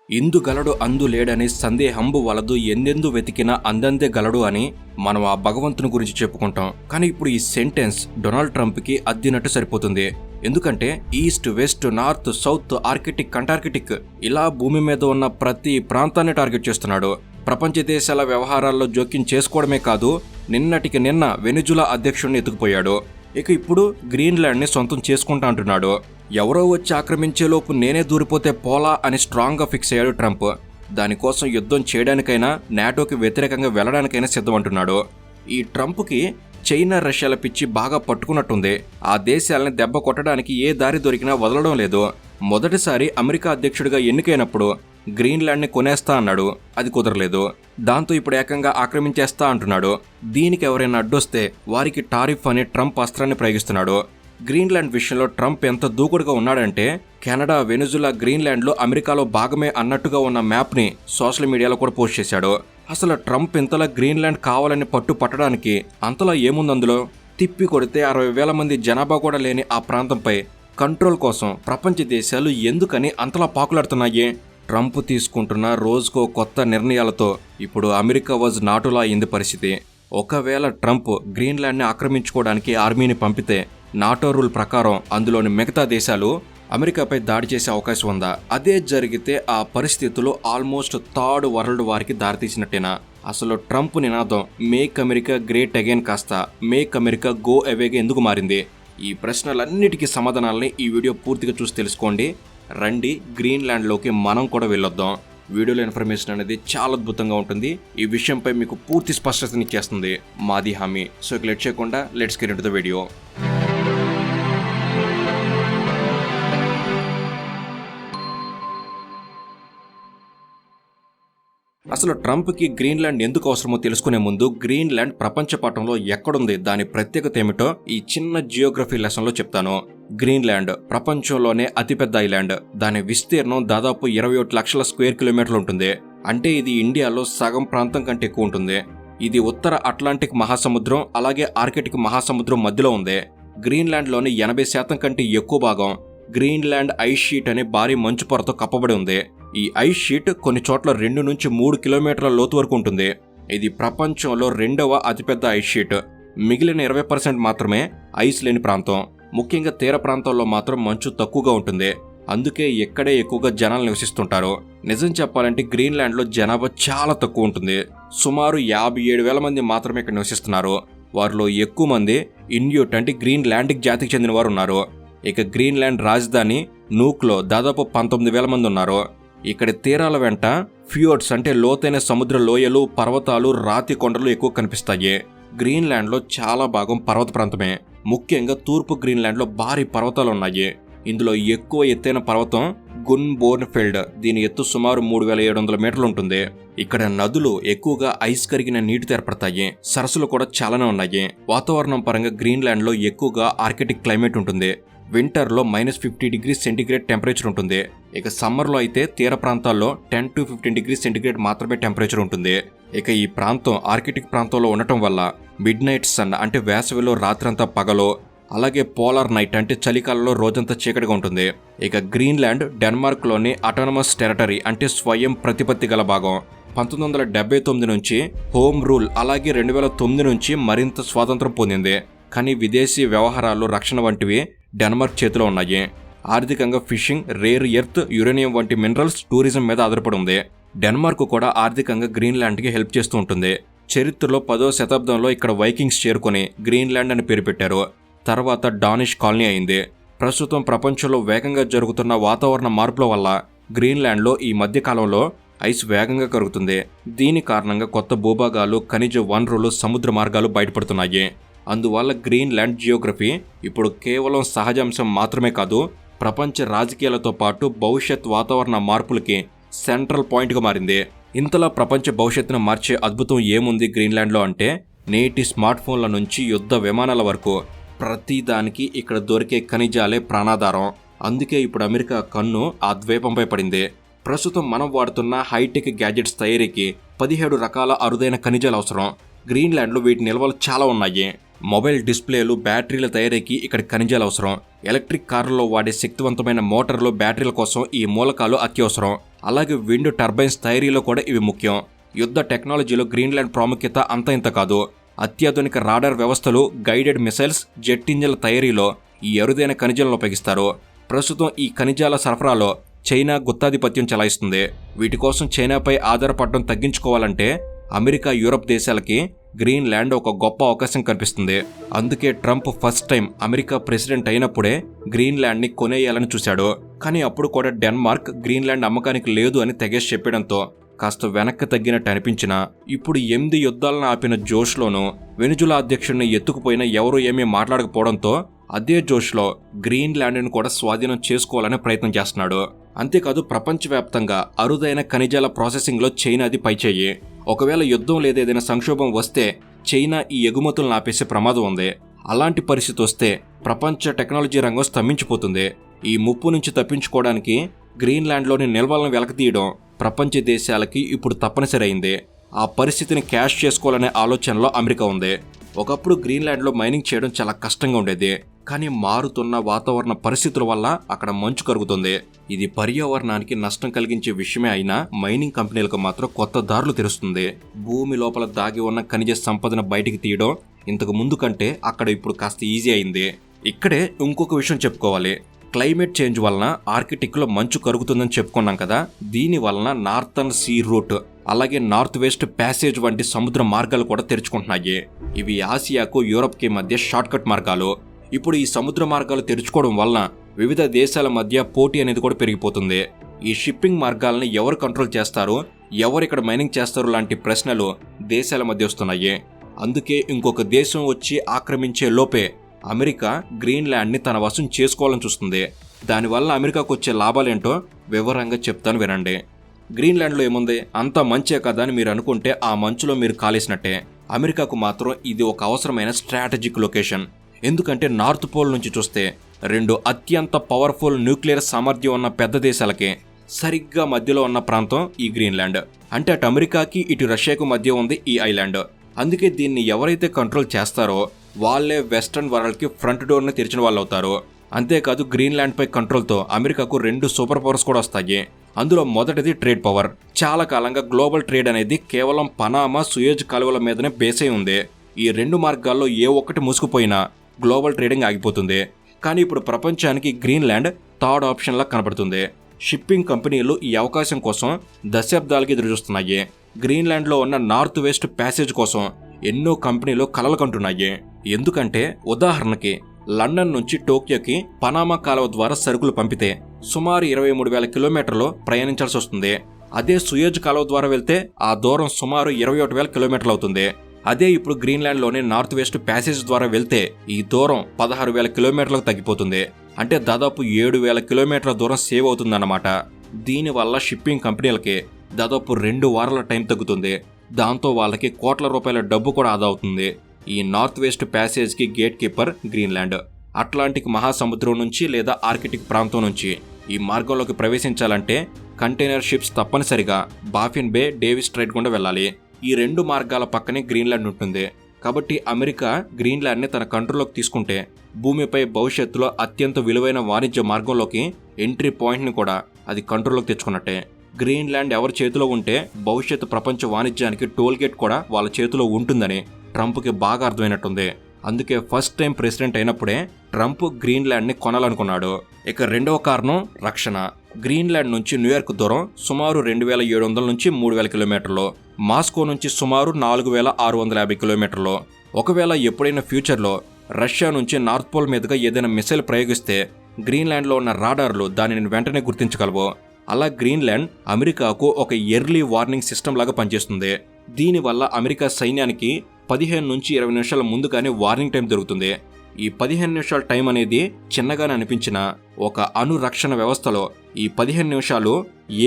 ఇందు గలడు అందు లేడని సందేహంబు వలదు ఎందెందు వెతికినా అందందే గలడు అని మనం ఆ భగవంతుని గురించి చెప్పుకుంటాం. కానీ ఇప్పుడు ఈ సెంటెన్స్ డొనాల్డ్ ట్రంప్కి అద్దినట్టు సరిపోతుంది. ఎందుకంటే east, west, north, south, Arctic, Antarctic ఇలా భూమి మీద ఉన్న ప్రతి ప్రాంతాన్ని టార్గెట్ చేస్తున్నాడు. ప్రపంచ దేశాల వ్యవహారాల్లో జోక్యం చేసుకోవడమే కాదు, నిన్నటికి నిన్న వెనిజులా అధ్యక్షుడిని ఎత్తుకుపోయాడు. ఇక ఇప్పుడు గ్రీన్లాండ్ని సొంతం చేసుకుంటా అంటున్నాడు. ఎవరో వచ్చి ఆక్రమించేలోపు నేనే దూరిపోతే పోలా అని స్ట్రాంగ్గా ఫిక్స్ అయ్యాడు ట్రంప్. దానికోసం యుద్ధం చేయడానికైనా, నాటోకి వ్యతిరేకంగా వెళ్లడానికైనా సిద్ధం అంటున్నాడు. ఈ ట్రంప్కి చైనా, రష్యాల పిచ్చి బాగా పట్టుకున్నట్టుంది. ఆ దేశాలని దెబ్బ కొట్టడానికి ఏ దారి దొరికినా వదలడం లేదు. మొదటిసారి అమెరికా అధ్యక్షుడిగా ఎన్నికైనప్పుడు గ్రీన్లాండ్ని కొనేస్తా అన్నాడు, అది కుదరలేదు. దాంతో ఇప్పుడు ఏకంగా ఆక్రమించేస్తా అంటున్నాడు. దీనికి ఎవరైనా అడ్డొస్తే వారికి టారిఫ్ అనే ట్రంప్ అస్త్రాన్ని ప్రయోగిస్తున్నాడు. గ్రీన్లాండ్ విషయంలో ట్రంప్ ఎంత దూకుడుగా ఉన్నాడంటే కెనడా, వెనిజులా, గ్రీన్లాండ్లో అమెరికాలో భాగమే అన్నట్టుగా ఉన్న మ్యాప్ని సోషల్ మీడియాలో కూడా పోస్ట్ చేశాడు. అసలు ట్రంప్ ఇంతలా గ్రీన్లాండ్ కావాలని పట్టు పట్టడానికి అంతలా ఏముంది అందులో? తిప్పి కొడితే 60,000 మంది జనాభా కూడా లేని ఆ ప్రాంతంపై కంట్రోల్ కోసం ప్రపంచ దేశాలు ఎందుకని అంతలా పాకులాడుతున్నాయి? ట్రంప్ తీసుకుంటున్న రోజుకో కొత్త నిర్ణయాలతో ఇప్పుడు అమెరికా వాజ్ నాటులా అయింది పరిస్థితి. ఒకవేళ ట్రంప్ గ్రీన్లాండ్ని ఆక్రమించుకోవడానికి ఆర్మీని పంపితే నాటో రూల్ ప్రకారం అందులోని మిగతా దేశాలు అమెరికాపై దాడి చేసే అవకాశం ఉందా? అదే జరిగితే ఆ పరిస్థితులు ఆల్మోస్ట్ థర్డ్ వరల్డ్ వార్కి దారితీసినట్టేనా? అసలు ట్రంప్ నినాదం మేక్ అమెరికా గ్రేట్ అగైన్ కాస్త మేక్ అమెరికా గో అవేగా ఎందుకు మారింది? ఈ ప్రశ్నలన్నిటికీ సమాధానాలని ఈ వీడియో పూర్తిగా చూసి తెలుసుకోండి. రండి గ్రీన్లాండ్లోకి మనం కూడా వెళ్ళొద్దాం. వీడియోలో ఇన్ఫర్మేషన్ అనేది చాలా అద్భుతంగా ఉంటుంది. ఈ విషయంపై మీకు పూర్తి స్పష్టతనిచ్చేస్తుంది మాది హామీ. సో ఇక లేట్ చేయకుండా let's get into the video. అసలు ట్రంప్కి గ్రీన్లాండ్ ఎందుకు అవసరమో తెలుసుకునే ముందు గ్రీన్లాండ్ ప్రపంచ పటంలో ఎక్కడుంది, దాని ప్రత్యేకత ఏమిటో ఈ చిన్న జియోగ్రఫీ లెసన్లో చెప్తాను. గ్రీన్లాండ్ ప్రపంచంలోనే అతిపెద్ద ఐలాండ్. దాని విస్తీర్ణం దాదాపు 21 లక్షల స్క్వేర్ కిలోమీటర్లు ఉంటుంది. అంటే ఇది ఇండియాలో సగం ప్రాంతం కంటే ఎక్కువ ఉంటుంది. ఇది ఉత్తర అట్లాంటిక్ మహాసముద్రం అలాగే ఆర్కిటిక్ మహాసముద్రం మధ్యలో ఉంది. గ్రీన్లాండ్లోని 80% కంటే ఎక్కువ భాగం గ్రీన్లాండ్ ఐస్ షీట్ అనే భారీ మంచు పొరతో కప్పబడి ఉంది. ఈ ఐస్ షీట్ కొన్ని చోట్ల 2 నుంచి 3 కిలోమీటర్ల లోతు వరకు ఉంటుంది. ఇది ప్రపంచంలో 2వ అతిపెద్ద ఐస్ షీట్. మిగిలిన 20% మాత్రమే ఐస్ లేని ప్రాంతం. ముఖ్యంగా తీర ప్రాంతాల్లో మాత్రం మంచు తక్కువగా ఉంటుంది. అందుకే ఇక్కడే ఎక్కువగా జనాలు నివసిస్తుంటారు. నిజం చెప్పాలంటే గ్రీన్లాండ్లో జనాభా చాలా తక్కువ ఉంటుంది. సుమారు 57,000 మంది మాత్రమే ఇక్కడ నివసిస్తున్నారు. వారిలో ఎక్కువ మంది ఇన్యూట్ అంటే గ్రీన్లాండిక్ జాతికి చెందిన వారు ఉన్నారు. ఇక గ్రీన్లాండ్ రాజధాని నూక్లో దాదాపు 19,000 మంది ఉన్నారు. ఇక్కడ తీరాల వెంట ఫ్యూర్డ్స్ అంటే లోతైన సముద్ర లోయలు, పర్వతాలు, రాతి కొండలు ఎక్కువ కనిపిస్తాయి. గ్రీన్లాండ్లో చాలా భాగం పర్వత ప్రాంతమే. ముఖ్యంగా తూర్పు గ్రీన్లాండ్లో భారీ పర్వతాలు ఉన్నాయి. ఇందులో ఎక్కువ ఎత్తైన పర్వతం గున్బోర్న్ఫెల్డ్. దీని ఎత్తు సుమారు 3,700 మీటర్లు ఉంటుంది. ఇక్కడ నదులు ఎక్కువగా ఐస్ కరిగిన నీటితో ఏర్పడతాయి. సరస్సులు కూడా చాలానే ఉన్నాయి. వాతావరణం పరంగా గ్రీన్లాండ్లో ఎక్కువగా ఆర్కిటిక్ క్లైమేట్ ఉంటుంది. వింటర్లో -50 డిగ్రీస్ సెంటీగ్రేడ్ టెంపరేచర్ ఉంటుంది. ఇక సమ్మర్లో అయితే తీర ప్రాంతాల్లో 10 to 15 డిగ్రీస్ సెంటీగ్రేడ్ మాత్రమే టెంపరేచర్ ఉంటుంది. ఇక ఈ ప్రాంతం ఆర్కిటిక్ ప్రాంతంలో ఉండటం వల్ల మిడ్ నైట్ సన్ అంటే వేసవిలో రాత్రంతా పగలో, అలాగే పోలార్ నైట్ అంటే చలికాలంలో రోజంతా చీకటిగా ఉంటుంది. ఇక గ్రీన్లాండ్ డెన్మార్క్లోని అటానమస్ టెరిటరీ అంటే స్వయం ప్రతిపత్తి గల భాగం. 1979 నుంచి హోమ్ రూల్ అలాగే 2009 నుంచి మరింత స్వాతంత్రం పొందింది. కానీ విదేశీ వ్యవహారాలు, రక్షణ వంటివి డెన్మార్క్ చేతిలో ఉన్నాయి. ఆర్థికంగా ఫిషింగ్, రేర్ ఎర్త్, యురేనియం వంటి మినరల్స్, టూరిజం మీద ఆధారపడి ఉంది. డెన్మార్క్ కూడా ఆర్థికంగా గ్రీన్లాండ్కి హెల్ప్ చేస్తూ ఉంటుంది. చరిత్రలో 10వ శతాబ్దంలో ఇక్కడ వైకింగ్స్ చేరుకొని గ్రీన్లాండ్ అని పేరు పెట్టారు. తర్వాత డానిష్ కాలనీ అయింది. ప్రస్తుతం ప్రపంచంలో వేగంగా జరుగుతున్న వాతావరణ మార్పుల వల్ల గ్రీన్లాండ్లో ఈ మధ్యకాలంలో ఐస్ వేగంగా కరుగుతుంది. దీని కారణంగా కొత్త భూభాగాలు, ఖనిజ వనరులు, సముద్ర మార్గాలు బయటపడుతున్నాయి. అందువల్ల గ్రీన్లాండ్ జియోగ్రఫీ ఇప్పుడు కేవలం సహజాంశం మాత్రమే కాదు, ప్రపంచ రాజకీయాలతో పాటు భవిష్యత్ వాతావరణ మార్పులకి సెంట్రల్ పాయింట్గా మారింది. ఇంతలా ప్రపంచ భవిష్యత్తును మార్చే అద్భుతం ఏముంది గ్రీన్లాండ్లో అంటే, నేటి స్మార్ట్ ఫోన్ల నుంచి యుద్ధ విమానాల వరకు ప్రతిదానికి ఇక్కడ దొరికే ఖనిజాలే ప్రాణాధారం. అందుకే ఇప్పుడు అమెరికా కన్ను ఆ ద్వీపంపై పడింది. ప్రస్తుతం మనం వాడుతున్న హైటెక్ గ్యాజెట్స్ తయారీకి 17 రకాల అరుదైన ఖనిజాలు అవసరం. గ్రీన్లాండ్లో వీటి నిల్వలు చాలా ఉన్నాయి. మొబైల్ డిస్ప్లేలు, బ్యాటరీల తయారీకి ఇక్కడ ఖనిజాలు అవసరం. ఎలక్ట్రిక్ కార్లలో వాడే శక్తివంతమైన మోటార్లు, బ్యాటరీల కోసం ఈ మూలకాలు అత్యవసరం. అలాగే విండ్ టర్బైన్స్ తయారీలో కూడా ఇవి ముఖ్యం. యుద్ధ టెక్నాలజీలో గ్రీన్లాండ్ ప్రాముఖ్యత అంత ఇంత కాదు. అత్యాధునిక రాడార్ వ్యవస్థలు, గైడెడ్ మిసైల్స్, జెట్ ఇంజిన్ల తయారీలో ఈ అరుదైన ఖనిజాలను ఉపయోగిస్తారు. ప్రస్తుతం ఈ ఖనిజాల సరఫరాలో చైనా గుత్తాధిపత్యం చెలాయిస్తుంది. వీటి కోసం చైనాపై ఆధారపడడం తగ్గించుకోవాలంటే అమెరికా, యూరప్ దేశాలకి గ్రీన్లాండ్ ఒక గొప్ప అవకాశం కనిపిస్తుంది. అందుకే Trump first time America president అయినప్పుడే గ్రీన్లాండ్ని కొనేయాలని చూశాడు. కానీ అప్పుడు కూడా డెన్మార్క్ గ్రీన్లాండ్ అమ్మకానికి లేదు అని తెగేసి చెప్పడంతో కాస్త వెనక్కి తగ్గినట్టు అనిపించినా ఇప్పుడు 8 యుద్ధాలను ఆపిన జోష్లోనూ వెనిజులా అధ్యక్షుడిని ఎత్తుకుపోయినా ఎవరూ ఏమీ మాట్లాడకపోవడంతో అదే జోష్లో గ్రీన్లాండ్ను కూడా స్వాధీనం చేసుకోవాలని ప్రయత్నం చేస్తున్నాడు. అంతేకాదు ప్రపంచవ్యాప్తంగా అరుదైన ఖనిజాల ప్రాసెసింగ్లో చైనాది పైచేయి. ఒకవేళ యుద్ధం లేదా ఏదైనా సంక్షోభం వస్తే చైనా ఈ ఎగుమతులను ఆపేసే ప్రమాదం ఉంది. అలాంటి పరిస్థితి వస్తే ప్రపంచ టెక్నాలజీ రంగం స్తంభించిపోతుంది. ఈ ముప్పు నుంచి తప్పించుకోవడానికి గ్రీన్లాండ్లోని నిల్వలను వెలకతీయడం ప్రపంచ దేశాలకి ఇప్పుడు తప్పనిసరి అయింది. ఆ పరిస్థితిని క్యాష్ చేసుకోవాలనే ఆలోచనలో అమెరికా ఉంది. ఒకప్పుడు గ్రీన్లాండ్లో మైనింగ్ చేయడం చాలా కష్టంగా ఉండేది. కానీ మారుతున్న వాతావరణ పరిస్థితుల వల్ల అక్కడ మంచు కరుగుతుంది. ఇది పర్యావరణానికి నష్టం కలిగించే విషయమే అయినా మైనింగ్ కంపెనీలకు మాత్రం కొత్త దారులు తెరుస్తుంది. భూమి లోపల దాగి ఉన్న ఖనిజ సంపదను బయటికి తీయడం ఇంతకు ముందు కంటే అక్కడ ఇప్పుడు కాస్త ఈజీ అయింది. ఇక్కడే ఇంకొక విషయం చెప్పుకోవాలి. క్లైమేట్ చేంజ్ వలన ఆర్కిటిక్లో మంచు కరుగుతుందని చెప్పుకున్నాం కదా. దీని వలన నార్థన్ సీ రూట్, అలాగే నార్త్ వెస్ట్ ప్యాసేజ్ వంటి సముద్ర మార్గాలు కూడా తెరుచుకుంటున్నాయి. ఇవి ఆసియాకు, యూరప్కి మధ్య షార్ట్కట్ మార్గాలు. ఇప్పుడు ఈ సముద్ర మార్గాలు తెరుచుకోవడం వలన వివిధ దేశాల మధ్య పోటీ అనేది కూడా పెరిగిపోతుంది. ఈ షిప్పింగ్ మార్గాలను ఎవరు కంట్రోల్ చేస్తారు, ఎవరు ఇక్కడ మైనింగ్ చేస్తారు లాంటి ప్రశ్నలు దేశాల మధ్య వస్తున్నాయి. అందుకే ఇంకొక దేశం వచ్చి ఆక్రమించే లోపే అమెరికా గ్రీన్లాండ్ని తన వశం చేసుకోవాలని చూస్తుంది. దానివల్ల అమెరికాకు వచ్చే లాభాలేంటో వివరంగా చెప్తాను వినండి. గ్రీన్లాండ్లో ఏముంది, అంతా మంచే కదా అని మీరు అనుకుంటే ఆ మంచులో మీరు కాలేసినట్టే. అమెరికాకు మాత్రం ఇది ఒక అవసరమైన స్ట్రాటజిక్ లొకేషన్. ఎందుకంటే నార్త్ పోల్ నుంచి చూస్తే 2 అత్యంత పవర్ఫుల్ న్యూక్లియర్ సామర్థ్యం ఉన్న పెద్ద దేశాలకి సరిగ్గా మధ్యలో ఉన్న ప్రాంతం ఈ గ్రీన్లాండ్. అంటే అటు అమెరికాకి, ఇటు రష్యాకు మధ్య ఉంది ఈ ఐలాండ్. అందుకే దీన్ని ఎవరైతే కంట్రోల్ చేస్తారో వాళ్ళే వెస్టర్న్ వరల్డ్కి ఫ్రంట్ డోర్ని తెరిచిన వాళ్ళు అవుతారు. అంతేకాదు గ్రీన్లాండ్పై కంట్రోల్తో అమెరికాకు 2 సూపర్ పవర్స్ కూడా వస్తాయి. అందులో మొదటిది ట్రేడ్ పవర్. చాలా కాలంగా గ్లోబల్ ట్రేడ్ అనేది కేవలం పనామా, సుయేజ్ కాలువల మీదనే బేస్ అయి ఉంది. ఈ 2 మార్గాల్లో ఏ ఒక్కటి మూసుకుపోయినా గ్లోబల్ ట్రేడింగ్ ఆగిపోతుంది. కానీ ఇప్పుడు ప్రపంచానికి గ్రీన్లాండ్ థర్డ్ ఆప్షన్లా కనబడుతుంది. షిప్పింగ్ కంపెనీలు ఈ అవకాశం కోసం దశాబ్దాలకి ఎదురుచూస్తున్నాయి. గ్రీన్లాండ్లో ఉన్న నార్త్ వెస్ట్ ప్యాసేజ్ కోసం ఎన్నో కంపెనీలు కలలు కంటున్నాయి. ఎందుకంటే ఉదాహరణకి లండన్ నుంచి టోక్యోకి పనామా కాలువ ద్వారా సరుకులు పంపితే సుమారు 23,000 కిలోమీటర్లు ప్రయాణించాల్సి వస్తుంది. అదే సుయేజ్ కాలువ ద్వారా వెళ్తే ఆ దూరం సుమారు 21,000 కిలోమీటర్లు అవుతుంది. అదే ఇప్పుడు గ్రీన్లాండ్లోని నార్త్ వెస్ట్ ప్యాసేజ్ ద్వారా వెళ్తే ఈ దూరం 16,000 కిలోమీటర్లకు తగ్గిపోతుంది. అంటే దాదాపు 7,000 కిలోమీటర్ల దూరం సేవ్ అవుతుందన్నమాట. దీనివల్ల షిప్పింగ్ కంపెనీలకి దాదాపు 2 వారాల టైం తగ్గుతుంది. దాంతో వాళ్ళకి కోట్ల రూపాయల డబ్బు కూడా ఆదా అవుతుంది. ఈ నార్త్ వెస్ట్ ప్యాసేజ్కి గేట్ కీపర్ గ్రీన్లాండ్. అట్లాంటిక్ మహాసముద్రం నుంచి లేదా ఆర్కిటిక్ ప్రాంతం నుంచి ఈ మార్గంలోకి ప్రవేశించాలంటే కంటైనర్ షిప్స్ తప్పనిసరిగా బాఫిన్ బే, డేవిస్ స్ట్రైట్ గుండా వెళ్ళాలి. ఈ 2 మార్గాల పక్కనే గ్రీన్లాండ్ ఉంటుంది. కాబట్టి అమెరికా గ్రీన్లాండ్ని తన కంట్రోల్లోకి తీసుకుంటే భూమిపై భవిష్యత్తులో అత్యంత విలువైన వాణిజ్య మార్గంలోకి ఎంట్రీ పాయింట్ని కూడా అది కంట్రోల్లోకి తెచ్చుకున్నట్టే. గ్రీన్లాండ్ ఎవరి చేతిలో ఉంటే భవిష్యత్తు ప్రపంచ వాణిజ్యానికి టోల్గేట్ కూడా వాళ్ళ చేతిలో ఉంటుందని ట్రంప్కి బాగా అర్థమైనట్టుంది. అందుకే ఫస్ట్ టైం ప్రెసిడెంట్ అయినప్పుడే ట్రంప్ గ్రీన్లాండ్ని కొనాలనుకున్నాడు. ఇక రెండవ కారణం రక్షణ. గ్రీన్లాండ్ నుంచి న్యూయార్క్ దూరం సుమారు 2,700 నుంచి 3,000 కిలోమీటర్లు, మాస్కో నుంచి సుమారు 4,650 కిలోమీటర్లు. ఒకవేళ ఎప్పుడైనా ఫ్యూచర్లో రష్యా నుంచి నార్త్ పోల్ మీదుగా ఏదైనా మిసైల్ ప్రయోగిస్తే గ్రీన్లాండ్లో ఉన్న రాడార్లు దానిని వెంటనే గుర్తించగలవు. అలా గ్రీన్లాండ్ అమెరికాకు ఒక ఎర్లీ వార్నింగ్ సిస్టమ్ లాగా పనిచేస్తుంది. దీనివల్ల అమెరికా సైన్యానికి 15 నుంచి 20 నిమిషాల ముందుగానే వార్నింగ్ టైం దొరుకుతుంది. ఈ 15 నిమిషాల టైం అనేది చిన్నగానే అనిపించిన ఒక అణురక్షణ వ్యవస్థలో ఈ 15 నిమిషాలు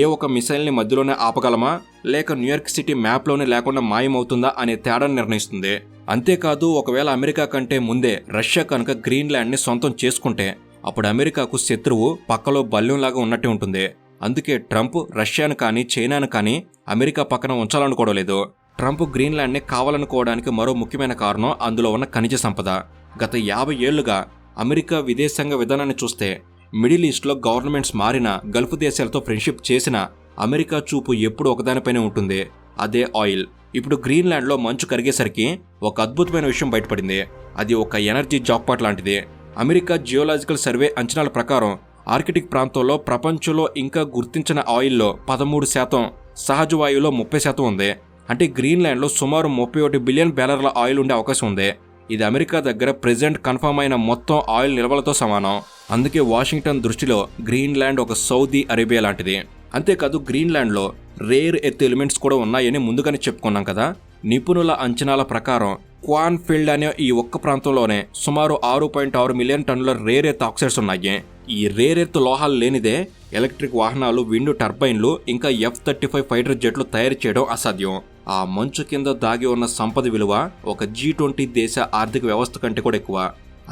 ఏ ఒక మిసైల్ని మధ్యలోనే ఆపగలమా, లేక న్యూయార్క్ సిటీ మ్యాప్లోనే లేకుండా మాయమవుతుందా అనే తేడాను నిర్ణయిస్తుంది. అంతేకాదు ఒకవేళ అమెరికా కంటే ముందే రష్యా కనుక గ్రీన్లాండ్ని సొంతం చేసుకుంటే అప్పుడు అమెరికాకు శత్రువు పక్కలో బల్యంలాగా ఉన్నట్టే ఉంటుంది. అందుకే ట్రంప్ రష్యాను కానీ చైనాను కానీ అమెరికా పక్కన ఉంచాలనుకోవలేదు. ట్రంప్ గ్రీన్లాండ్ని కావాలనుకోవడానికి మరో ముఖ్యమైన కారణం అందులో ఉన్న ఖనిజ సంపద. గత 50 ఏళ్లుగా అమెరికా విదేశాంగ విధానాన్ని చూస్తే మిడిల్ ఈస్ట్లో గవర్నమెంట్స్ మారినా, గల్ఫ్ దేశాలతో ఫ్రెండ్షిప్ చేసినా అమెరికా చూపు ఎప్పుడు ఒకదానిపైనే ఉంటుంది, అదే ఆయిల్. ఇప్పుడు గ్రీన్లాండ్లో మంచు కరిగేసరికి ఒక అద్భుతమైన విషయం బయటపడింది. అది ఒక ఎనర్జీ జాక్పాట్ లాంటిది. అమెరికా జియోలాజికల్ సర్వే అంచనాల ప్రకారం ఆర్కిటిక్ ప్రాంతంలో ప్రపంచంలో ఇంకా గుర్తించిన ఆయిల్లో 13%, సహజ వాయువులో 30% ఉంది. అంటే గ్రీన్లాండ్లో సుమారు 31 బిలియన్ బ్యారర్ల ఆయిల్ ఉండే అవకాశం ఉంది. ఇది అమెరికా దగ్గర ప్రెజెంట్ కన్ఫర్మ్ అయిన మొత్తం ఆయిల్ నిల్వలతో సమానం. అందుకే వాషింగ్టన్ దృష్టిలో గ్రీన్లాండ్ ఒక సౌదీ అరేబియా లాంటిది. అంతేకాదు గ్రీన్లాండ్లో రేర్ ఎర్త్ ఎలిమెంట్స్ కూడా ఉన్నాయని ముందుగానే చెప్పుకున్నాం కదా. నిపుణుల అంచనాల ప్రకారం క్వాన్ ఫీల్డ్ అనే ఈ ఒక్క ప్రాంతంలోనే సుమారు 6.6 మిలియన్ టన్నుల రేర్ ఎర్త్ ఆక్సైడ్స్ ఉన్నాయి. ఈ రేర్ ఎర్త్ లోహాలు లేనిదే ఎలక్ట్రిక్ వాహనాలు, విండ్ టర్బైన్లు, ఇంకా F-35 ఫైటర్ జెట్లు తయారు చేయడం అసాధ్యం. ఆ మంచు కింద దాగి ఉన్న సంపద విలువ ఒక G20 దేశ ఆర్థిక వ్యవస్థ కంటే కూడా ఎక్కువ.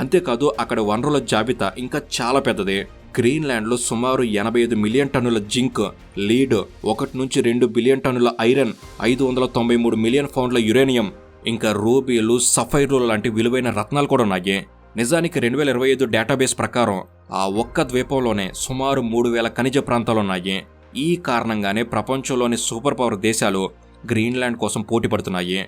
అంతేకాదు అక్కడ వనరుల జాబితా ఇంకా చాలా పెద్దది. గ్రీన్లాండ్లో సుమారు 85 మిలియన్ టన్నుల జింక్, లీడ్, 1 నుంచి 2 బిలియన్ టన్నుల ఐరన్, 593 మిలియన్ పౌండ్ల యురేనియం, ఇంకా రూబీలు, సఫైర్లు లాంటి విలువైన రత్నాలు కూడా ఉన్నాయి. నిజానికి 2025 డేటాబేస్ ప్రకారం ఆ ఒక్క ద్వీపంలోనే సుమారు 3000 ఖనిజ ప్రాంతాలున్నాయి. ఈ కారణంగానే ప్రపంచంలోని సూపర్ పవర్ దేశాలు గ్రీన్లాండ్ కోసం పోటీ పడుతున్నాయి.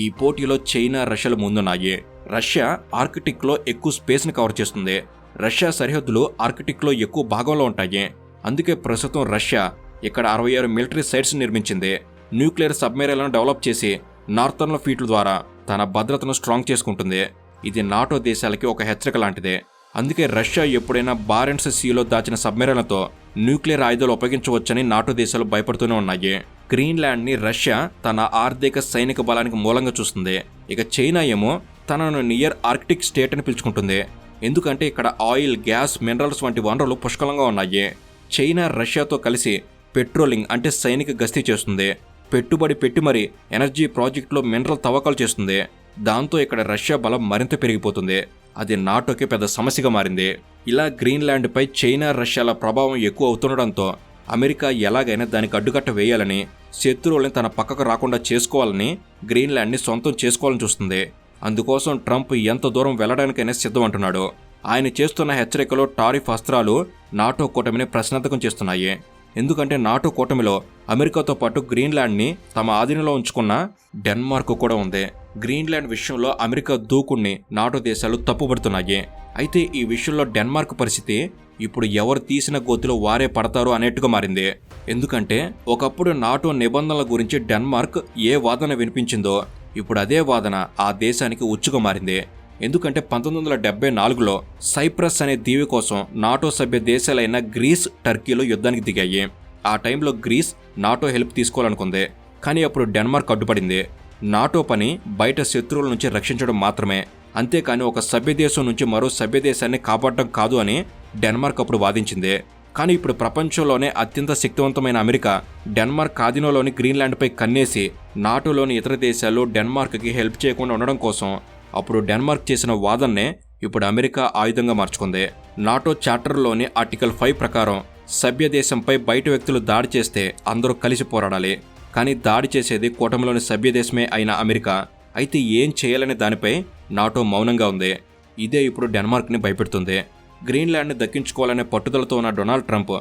ఈ పోటీలో చైనా, రష్యాలు ముందున్నాయి. రష్యా ఆర్కిటిక్లో ఎక్కువ స్పేస్ని కవర్ చేస్తుంది. రష్యా సరిహద్దులు ఆర్కిటిక్లో ఎక్కువ భాగంలో ఉంటాయి. అందుకే ప్రస్తుతం రష్యా ఇక్కడ 66 మిలిటరీ సైట్స్ నిర్మించింది. న్యూక్లియర్ సబ్మెరైన్లను డెవలప్ చేసి నార్థర్న్ ఫ్లీట్ ద్వారా తన భద్రతను స్ట్రాంగ్ చేసుకుంటుంది. ఇది నాటో దేశాలకి ఒక హెచ్చరిక లాంటిదే. అందుకే రష్యా ఎప్పుడైనా బారెంట్స్ సీలో దాచిన సబ్మెరైన్లతో న్యూక్లియర్ ఆయుధాలు ఉపయోగించవచ్చని నాటో దేశాలు భయపడుతూనే ఉన్నాయి. గ్రీన్లాండ్ని రష్యా తన ఆర్థిక, సైనిక బలానికి మూలంగా చూస్తుంది. ఇక చైనా ఏమో తనను నియర్ ఆర్కిటిక్ స్టేట్ అని పిలుచుకుంటుంది. ఎందుకంటే ఇక్కడ ఆయిల్, గ్యాస్, మినరల్స్ వంటి వనరులు పుష్కలంగా ఉన్నాయి. చైనా రష్యాతో కలిసి పెట్రోలింగ్ అంటే సైనిక గస్తీ చేస్తుంది. పెట్టుబడి పెట్టి మరీ ఎనర్జీ ప్రాజెక్టులో మినరల్ తవ్వకాలు చేస్తుంది. దాంతో ఇక్కడ రష్యా బలం మరింత పెరిగిపోతుంది. అది నాటోకి పెద్ద సమస్యగా మారింది. ఇలా గ్రీన్లాండ్పై చైనా, రష్యాల ప్రభావం ఎక్కువ అవుతుండడంతో అమెరికా ఎలాగైనా దానికి అడ్డుకట్ట వేయాలని, శత్రువుల్ని తన పక్కకు రాకుండా చేసుకోవాలని, గ్రీన్లాండ్ని సొంతం చేసుకోవాలని చూస్తుంది. అందుకోసం ట్రంప్ ఎంత దూరం వెళ్లడానికైనా సిద్ధం అంటున్నాడు. ఆయన చేస్తున్న హెచ్చరికలో టారిఫ్ అస్త్రాలు నాటో కూటమిని ప్రశ్నార్థకం చేస్తున్నాయి. ఎందుకంటే నాటో కూటమిలో అమెరికాతో పాటు గ్రీన్లాండ్ని తమ ఆధీనంలో ఉంచుకున్న డెన్మార్క్ కూడా ఉంది. గ్రీన్లాండ్ విషయంలో అమెరికా దూకుణ్ణి నాటో దేశాలు తప్పుపడుతున్నాయి. అయితే ఈ విషయంలో డెన్మార్క్ పరిస్థితి ఇప్పుడు ఎవరు తీసిన గోతిలో వారే పడతారు అనేట్టుగా మారింది. ఎందుకంటే ఒకప్పుడు నాటో నిబంధనల గురించి డెన్మార్క్ ఏ వాదన వినిపించిందో ఇప్పుడు అదే వాదన ఆ దేశానికి ఉచ్చుగా మారింది. ఎందుకంటే 1974లో సైప్రస్ అనే దీవి కోసం నాటో సభ్య దేశాలైన గ్రీస్, టర్కీలో యుద్ధానికి దిగాయి. ఆ టైంలో గ్రీస్ నాటో హెల్ప్ తీసుకోవాలనుకుంది. కానీ అప్పుడు డెన్మార్క్ అడ్డుపడింది. నాటో పని బయట శత్రువుల నుంచి రక్షించడం మాత్రమే, అంతేకాని ఒక సభ్యదేశం నుంచి మరో సభ్యదేశాన్ని కాపాడటం కాదు అని డెన్మార్క్ అప్పుడు వాదించింది. కానీ ఇప్పుడు ప్రపంచంలోనే అత్యంత శక్తివంతమైన అమెరికా డెన్మార్క్ ఆధీనంలోని గ్రీన్లాండ్పై కన్నేసి నాటోలోని ఇతర దేశాలు డెన్మార్క్కి హెల్ప్ చేయకుండా ఉండడం కోసం అప్పుడు డెన్మార్క్ చేసిన వాదన్నే ఇప్పుడు అమెరికా ఆయుధంగా మార్చుకుంది. నాటో చార్టర్లోని ఆర్టికల్ 5 ప్రకారం సభ్య దేశంపై బయట వ్యక్తులు దాడి చేస్తే అందరూ కలిసి పోరాడాలి. కానీ దాడి చేసేది కూటమిలోని సభ్యదేశమే అయిన అమెరికా. అయితే ఏం చేయాలనే దానిపై నాటో మౌనంగా ఉంది. ఇదే ఇప్పుడు డెన్మార్క్ని భయపెడుతుంది. గ్రీన్లాండ్ని దక్కించుకోవాలనే పట్టుదలతో ఉన్న డొనాల్డ్ ట్రంప్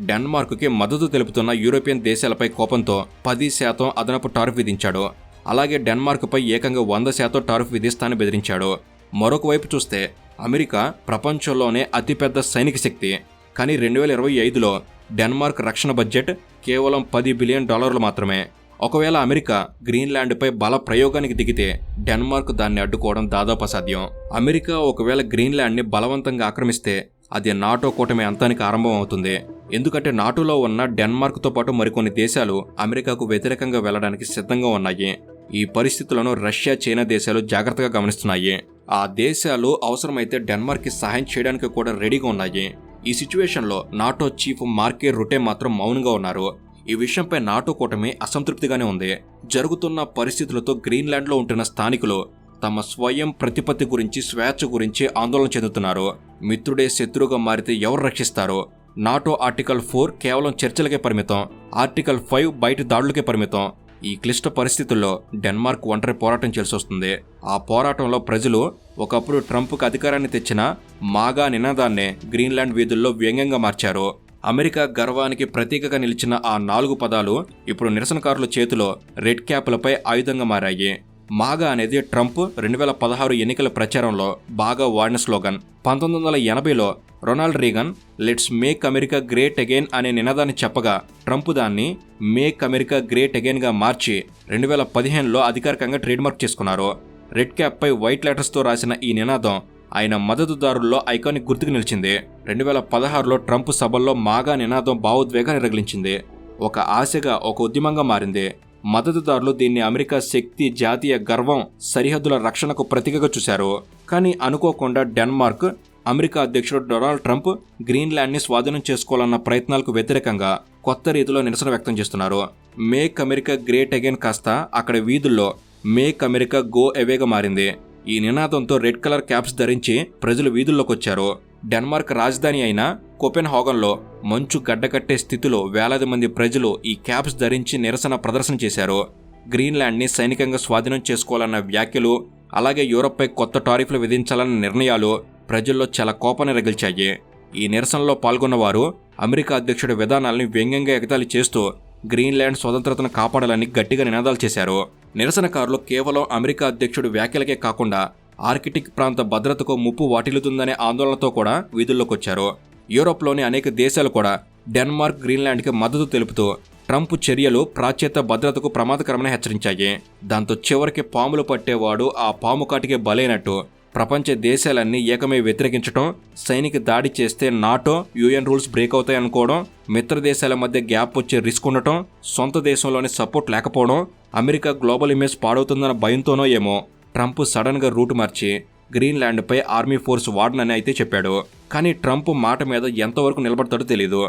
డెన్మార్క్కి మద్దతు తెలుపుతున్న యూరోపియన్ దేశాలపై కోపంతో 10% అదనపు టారిఫ్ విధించాడు. అలాగే డెన్మార్క్పై ఏకంగా 100% టారిఫ్ విధిస్తానని బెదిరించాడు. మరొక వైపు చూస్తే అమెరికా ప్రపంచంలోనే అతిపెద్ద సైనిక శక్తి. కానీ 2025లో డెన్మార్క్ రక్షణ బడ్జెట్ కేవలం $10 బిలియన్ మాత్రమే. ఒకవేళ అమెరికా గ్రీన్లాండ్పై బల ప్రయోగానికి దిగితే డెన్మార్క్ దాన్ని అడ్డుకోవడం దాదాపు అసాధ్యం. అమెరికా ఒకవేళ గ్రీన్లాండ్ని బలవంతంగా ఆక్రమిస్తే అది నాటో కూటమి అంతానికి ఆరంభం అవుతుంది. ఎందుకంటే నాటోలో ఉన్న డెన్మార్క్తో పాటు మరికొన్ని దేశాలు అమెరికాకు వ్యతిరేకంగా వెళ్లడానికి సిద్ధంగా ఉన్నాయి. ఈ పరిస్థితులను రష్యా, చైనా దేశాలు జాగ్రత్తగా గమనిస్తున్నాయి. ఆ దేశాలు అవసరమైతే డెన్మార్క్కి సహాయం చేయడానికి కూడా రెడీగా ఉన్నాయి. ఈ సిచ్యువేషన్లో నాటో చీఫ్ మార్కే రుటే మాత్రం మౌనంగా ఉన్నారు. ఈ విషయంపై నాటో కూటమి అసంతృప్తిగానే ఉంది. జరుగుతున్న పరిస్థితులతో గ్రీన్లాండ్లో ఉంటున్న స్థానికులు తమ స్వయం ప్రతిపత్తి గురించి, స్వేచ్ఛ గురించి ఆందోళన చెందుతున్నారు. మిత్రుడే శత్రువుగా మారితే ఎవరు రక్షిస్తారు? నాటో ఆర్టికల్ 4 కేవలం చర్చలకే పరిమితం, ఆర్టికల్ 5 బయట దాడులకే పరిమితం. ఈ క్లిష్ట పరిస్థితుల్లో డెన్మార్క్ ఒంటరి పోరాటం చేయాల్సి వస్తుంది. ఆ పోరాటంలో ప్రజలు ఒకప్పుడు ట్రంప్కు అధికారాన్ని తెచ్చిన మాగా నినాదాన్నే గ్రీన్లాండ్ వీధుల్లో వ్యంగ్యంగా మార్చారు. అమెరికా గర్వానికి ప్రతీకగా నిలిచిన ఆ 4 పదాలు ఇప్పుడు నిరసనకారుల చేతిలో రెడ్ క్యాప్లపై ఆయుధంగా మారాయి. మాగా అనేది ట్రంప్ 2016 ఎన్నికల ప్రచారంలో బాగా వాడిన స్లోగన్. 1980లో Ronald Reagan let's make America great again అనే నినాదాన్ని చెప్పగా ట్రంప్ దాన్ని మేక్ అమెరికా గ్రేట్ అగైన్గా మార్చి 2015లో అధికారికంగా ట్రేడ్మార్క్ చేసుకున్నారు. రెడ్ క్యాప్పై వైట్ లెటర్స్తో రాసిన ఈ నినాదం ఆయన మద్దతుదారుల్లో ఐకానిక్ గుర్తుకు నిలిచింది. 2016లో ట్రంప్ సభల్లో మాగా నినాదం భావోద్వేగాన్ని రగిలించింది. ఒక ఆశగా, ఒక ఉద్యమంగా మారింది. మద్దతుదారులు దీన్ని అమెరికా శక్తి, జాతీయ గర్వం, సరిహద్దుల రక్షణకు ప్రతీకగా చూశారు. కానీ అనుకోకుండా డెన్మార్క్ అమెరికా అధ్యక్షుడు డొనాల్డ్ ట్రంప్ గ్రీన్లాండ్ని స్వాధీనం చేసుకోవాలన్న ప్రయత్నాలకు వ్యతిరేకంగా కొత్త రీతిలో నిరసన వ్యక్తం చేస్తున్నారు. మేక్ అమెరికా గ్రేట్ అగైన్ కాస్త అక్కడ వీధుల్లో మేక్ అమెరికా గో అవేగా మారింది. ఈ నినాదంతో రెడ్ కలర్ క్యాప్స్ ధరించి ప్రజలు వీధుల్లోకి వచ్చారు. డెన్మార్క్ రాజధాని అయిన కోపెన్హాగన్లో మంచు గడ్డకట్టే స్థితిలో వేలాది మంది ప్రజలు ఈ క్యాప్స్ ధరించి నిరసన ప్రదర్శన చేశారు. గ్రీన్లాండ్ని సైనికంగా స్వాధీనం చేసుకోవాలన్న వ్యాఖ్యలు, అలాగే యూరప్పై కొత్త టారిఫ్లు విధించాలన్న నిర్ణయాలు ప్రజల్లో చాలా కోపాన్ని రగిల్చాయి. ఈ నిరసనలో పాల్గొన్న వారు అమెరికా అధ్యక్షుడి విధానాల్ని వ్యంగ్యంగా ఎగతాళి చేస్తూ గ్రీన్లాండ్ స్వతంత్రతను కాపాడాలని గట్టిగా నినాదాలు చేశారు. నిరసనకారులు కేవలం అమెరికా అధ్యక్షుడి వ్యాఖ్యలకే కాకుండా ఆర్కిటిక్ ప్రాంత భద్రతకు ముప్పు వాటిల్లుతుందనే ఆందోళనతో కూడా వీధుల్లోకి వచ్చారు. యూరోప్లోని అనేక దేశాలు కూడా డెన్మార్క్, గ్రీన్లాండ్కి మద్దతు తెలుపుతూ ట్రంప్ చర్యలు ప్రాచ్యత భద్రతకు ప్రమాదకరమని హెచ్చరించాయి. దాంతో చివరికి పాములు పట్టేవాడు ఆ పాము కాటికే బలైనట్టు ప్రపంచ దేశాలన్నీ ఏకమై వ్యతిరేకించడం, సైనిక దాడి చేస్తే నాటో, యుఎన్ రూల్స్ బ్రేక్ అవుతాయనుకోవడం, మిత్ర దేశాల మధ్య గ్యాప్ వచ్చే రిస్క్ ఉండటం, సొంత దేశంలోని సపోర్ట్ లేకపోవడం, అమెరికా గ్లోబల్ ఇమేజ్ పాడవుతుందన్న భయంతోనో ఏమో ట్రంప్ సడన్గా రూట్ మార్చి గ్రీన్లాండ్పై ఆర్మీ ఫోర్స్ వాడనని అయితే చెప్పాడు. కానీ ట్రంప్ మాట మీద ఎంతవరకు నిలబడతాడో తెలీదు.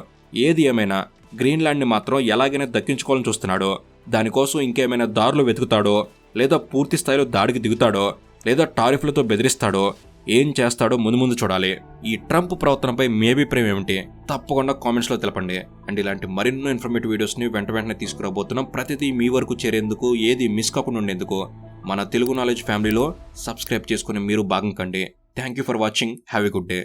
ఏది ఏమైనా గ్రీన్లాండ్ని మాత్రం ఎలాగైనా దక్కించుకోవాలని చూస్తున్నాడు. దానికోసం ఇంకేమైనా దారులు వెతుకుతాడో, లేదా పూర్తి స్థాయిలో దాడికి దిగుతాడో, లేదా టారిఫ్లతో బెదిరిస్తాడో, ఏం చేస్తాడో ముందు చూడాలి. ఈ ట్రంప్ ప్రవర్తనపై మీ అభిప్రాయం ఏమిటి? తప్పకుండా కామెంట్స్లో తెలపండి. అండ్ ఇలాంటి మరెన్నో ఇన్ఫర్మేటివ్ వీడియోస్ని వెంటనే తీసుకురాబోతున్నాం. ప్రతిదీ మీ వరకు చేరేందుకు, ఏది మిస్ కాకుండా ఉండేందుకు మన తెలుగు నాలెడ్జ్ ఫ్యామిలీలో సబ్స్క్రైబ్ చేసుకుని మీరు భాగం కండి. Thank you for watching. Have a good day.